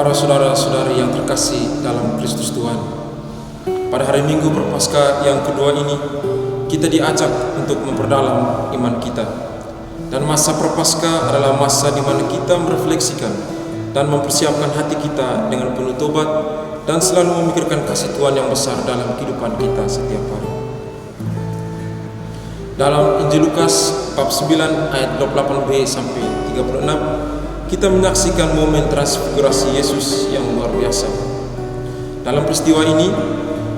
Para saudara-saudari yang terkasih dalam Kristus Tuhan, pada hari Minggu Prapaskah yang kedua ini, kita diajak untuk memperdalam iman kita. Dan masa Prapaskah adalah masa di mana kita merefleksikan dan mempersiapkan hati kita dengan penuh tobat dan selalu memikirkan kasih Tuhan yang besar dalam kehidupan kita setiap hari. Dalam Injil Lukas bab 9 ayat 28b sampai 36, kita menyaksikan momen transfigurasi Yesus yang luar biasa. Dalam peristiwa ini,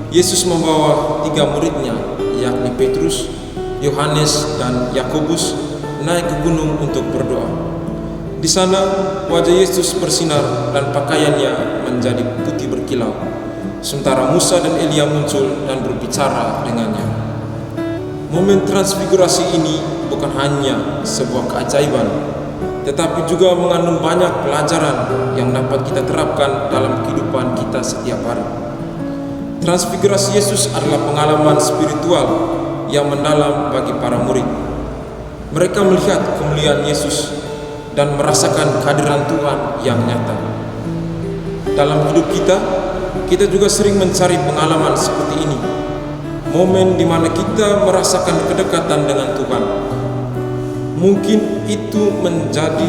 Yesus membawa 3 muridnya, yakni Petrus, Yohanes, dan Yakobus, naik ke gunung untuk berdoa. Di sana, wajah Yesus bersinar dan pakaiannya menjadi putih berkilau, sementara Musa dan Elia muncul dan berbicara dengannya. Momen transfigurasi ini bukan hanya sebuah keajaiban, tetapi juga mengandung banyak pelajaran yang dapat kita terapkan dalam kehidupan kita setiap hari. Transfigurasi Yesus adalah pengalaman spiritual yang mendalam bagi para murid. Mereka melihat kemuliaan Yesus dan merasakan kehadiran Tuhan yang nyata. Dalam hidup kita juga sering mencari pengalaman seperti ini. Momen di mana kita merasakan kedekatan dengan Tuhan. Mungkin itu menjadi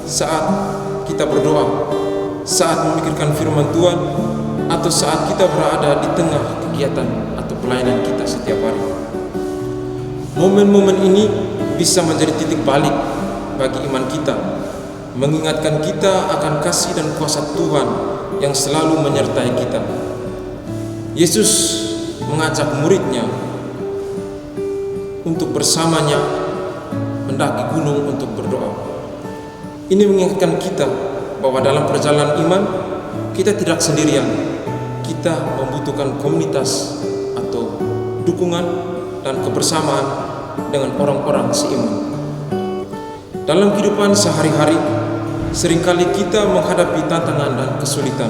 saat kita berdoa, saat memikirkan firman Tuhan, atau saat kita berada di tengah kegiatan atau pelayanan kita setiap hari. Momen-momen ini bisa menjadi titik balik bagi iman kita, mengingatkan kita akan kasih dan kuasa Tuhan yang selalu menyertai kita. Yesus mengajak muridnya untuk bersamanya mendaki gunung untuk berdoa. Ini mengingatkan kita bahwa dalam perjalanan iman kita tidak sendirian. Kita membutuhkan komunitas atau dukungan dan kebersamaan dengan orang-orang seiman. Dalam kehidupan sehari-hari, seringkali kita menghadapi tantangan dan kesulitan.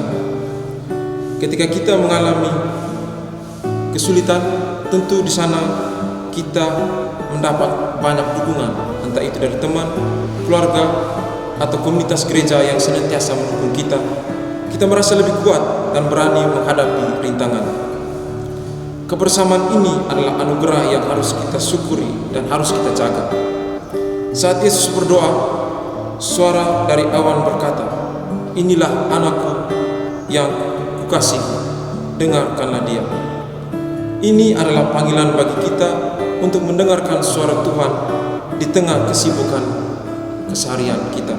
Ketika kita mengalami kesulitan, tentu di sana kita mendapat banyak dukungan, entah itu dari teman, keluarga, atau komunitas gereja yang senantiasa mendukung kita. Kita merasa lebih kuat dan berani menghadapi rintangan. Kebersamaan ini adalah anugerah yang harus kita syukuri dan harus kita jaga. Saat Yesus berdoa, suara dari awan berkata, "Inilah anakku yang kukasihi, dengarkanlah dia." Ini adalah panggilan bagi kita untuk mendengarkan suara Tuhan di tengah kesibukan keseharian kita.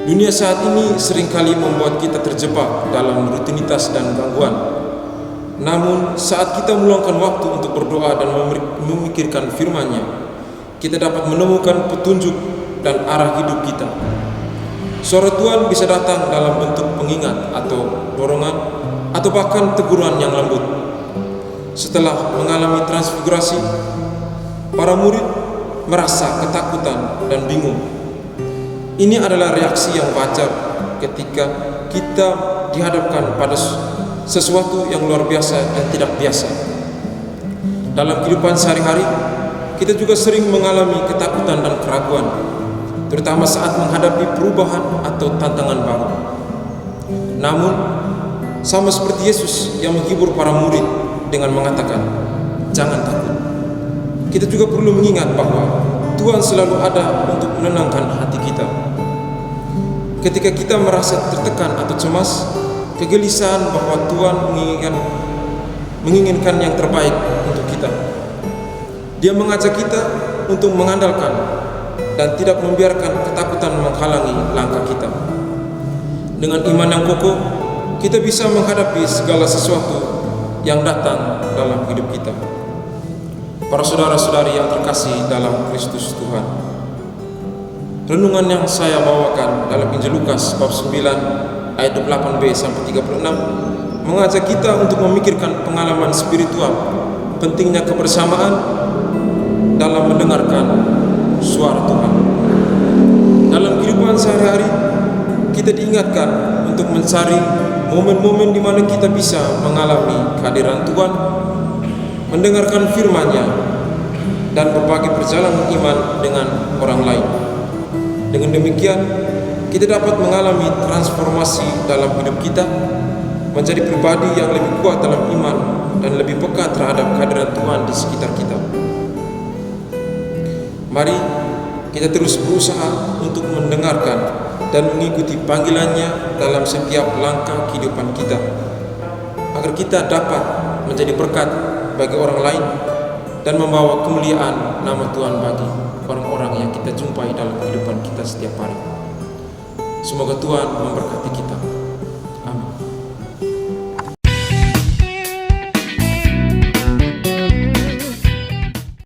Dunia saat ini seringkali membuat kita terjebak dalam rutinitas dan gangguan. Namun saat kita meluangkan waktu untuk berdoa dan memikirkan firman-Nya, kita dapat menemukan petunjuk dan arah hidup kita. Suara Tuhan bisa datang dalam bentuk pengingat atau dorongan, atau bahkan teguran yang lembut. Setelah mengalami transfigurasi, para murid merasa ketakutan dan bingung. Ini adalah reaksi yang wajar ketika kita dihadapkan pada sesuatu yang luar biasa dan tidak biasa. Dalam kehidupan sehari-hari, kita juga sering mengalami ketakutan dan keraguan, terutama saat menghadapi perubahan atau tantangan baru. Namun, sama seperti Yesus yang menghibur para murid dengan mengatakan, "Jangan takut." Kita juga perlu mengingat bahwa Tuhan selalu ada untuk menenangkan hati kita. Ketika kita merasa tertekan atau cemas, kegelisahan bahwa Tuhan menginginkan yang terbaik untuk kita. Dia mengajak kita untuk mengandalkan dan tidak membiarkan ketakutan menghalangi langkah kita. Dengan iman yang kokoh, kita bisa menghadapi segala sesuatu yang datang dalam hidup kita. Para saudara-saudari yang terkasih dalam Kristus Tuhan, renungan yang saya bawakan dalam Injil Lukas bab 9 ayat 28b sampai 36 mengajak kita untuk memikirkan pengalaman spiritual, pentingnya kebersamaan dalam mendengarkan suara Tuhan. Dalam kehidupan sehari-hari, kita diingatkan untuk mencari momen-momen di mana kita bisa mengalami kehadiran Tuhan, mendengarkan firman-Nya, dan berbagi perjalanan iman dengan orang lain. Dengan demikian, kita dapat mengalami transformasi dalam hidup kita, menjadi pribadi yang lebih kuat dalam iman dan lebih peka terhadap kehadiran Tuhan di sekitar kita. Mari kita terus berusaha untuk mendengarkan dan mengikuti panggilannya dalam setiap langkah kehidupan kita, agar kita dapat menjadi berkat bagi orang lain dan membawa kemuliaan nama Tuhan bagi orang-orang yang kita jumpai dalam kehidupan kita setiap hari. Semoga Tuhan memberkati kita.